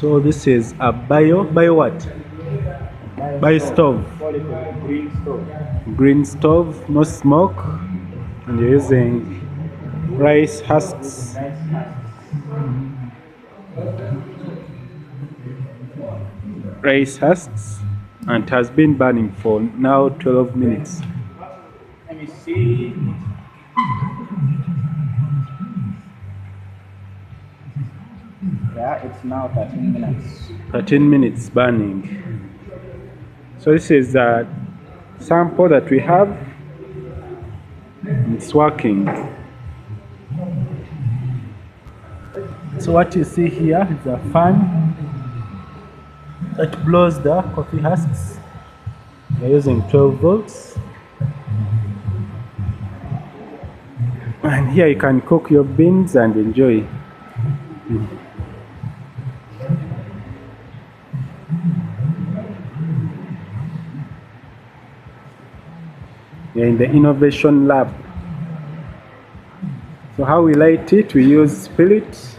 So this is a bio what? Bio stove. Call it a green stove. Green stove, no smoke, and you're using rice husks. Rice husks. Rice husks, and it has been burning for now 12 minutes. Let me see. Yeah, it's now 13 minutes. 13 minutes burning. So this is a sample that we have. It's working. So what you see here is a fan that blows the coffee husks. We're using 12 volts. And here you can cook your beans and enjoy. We're in the innovation lab. So how we light it, we use spirit.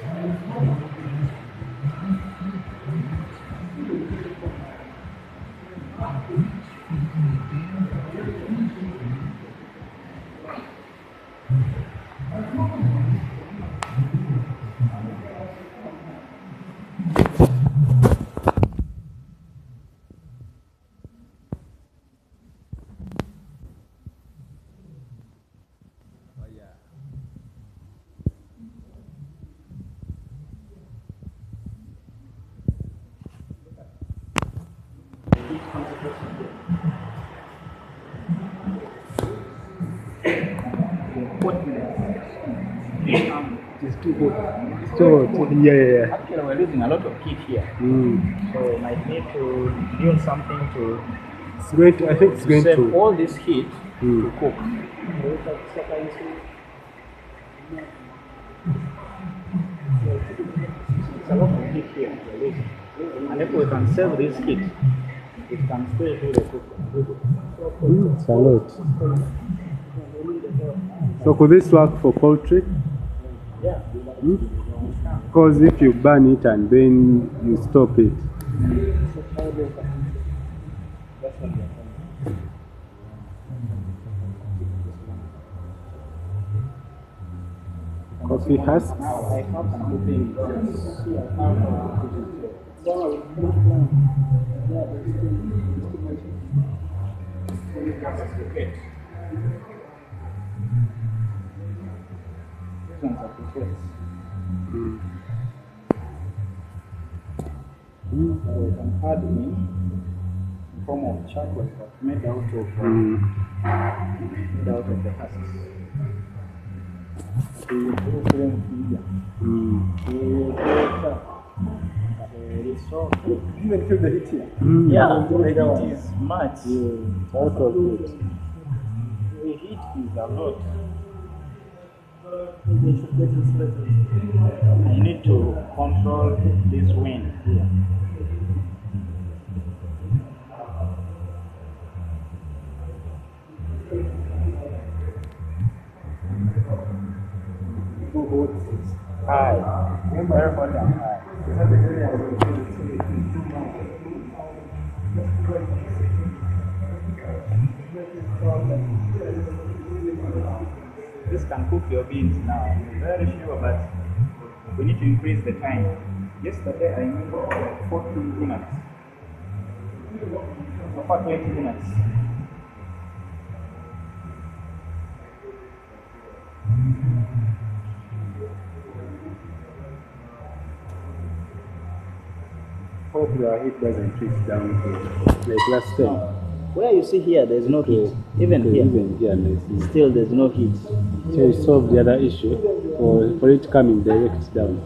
It's too hot. So yeah. Actually, we're losing a lot of heat here. So we might need to build something to It's going to, I think it's going save to all this heat to cook. It's a lot of heat here we're losing. And if we can save this heat, it can still do the cooking. It's a lot. So could this work for poultry? Yeah. Because if you burn it and then you stop it. Coffee husks. I have something. We can add in form of chocolate but made out of the husks. Even feel the heat here. Yeah, the heat is much. Out of it. The heat is a lot. I need to control this wind here. High. Very hot and high. This can cook your beans now. I'm very sure, but we need to increase the time. Yesterday I made 40 minutes. So far 20 minutes. Hope your heat doesn't reach down to like last time. Where you see here, there's no heat. Even here. Even here, no. Still, there's no heat. So you solve the other issue for it coming direct down.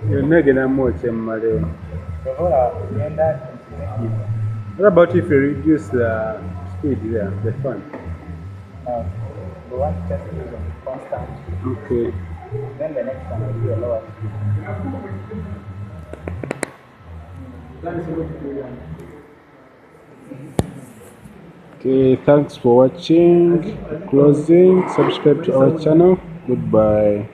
You're not gonna much, Mario. What about if you reduce the speed there, the fan? We want to test it on constant. Okay. Then the next one will be a lower speed. Okay, thanks for watching. Closing. Subscribe to our channel. Goodbye.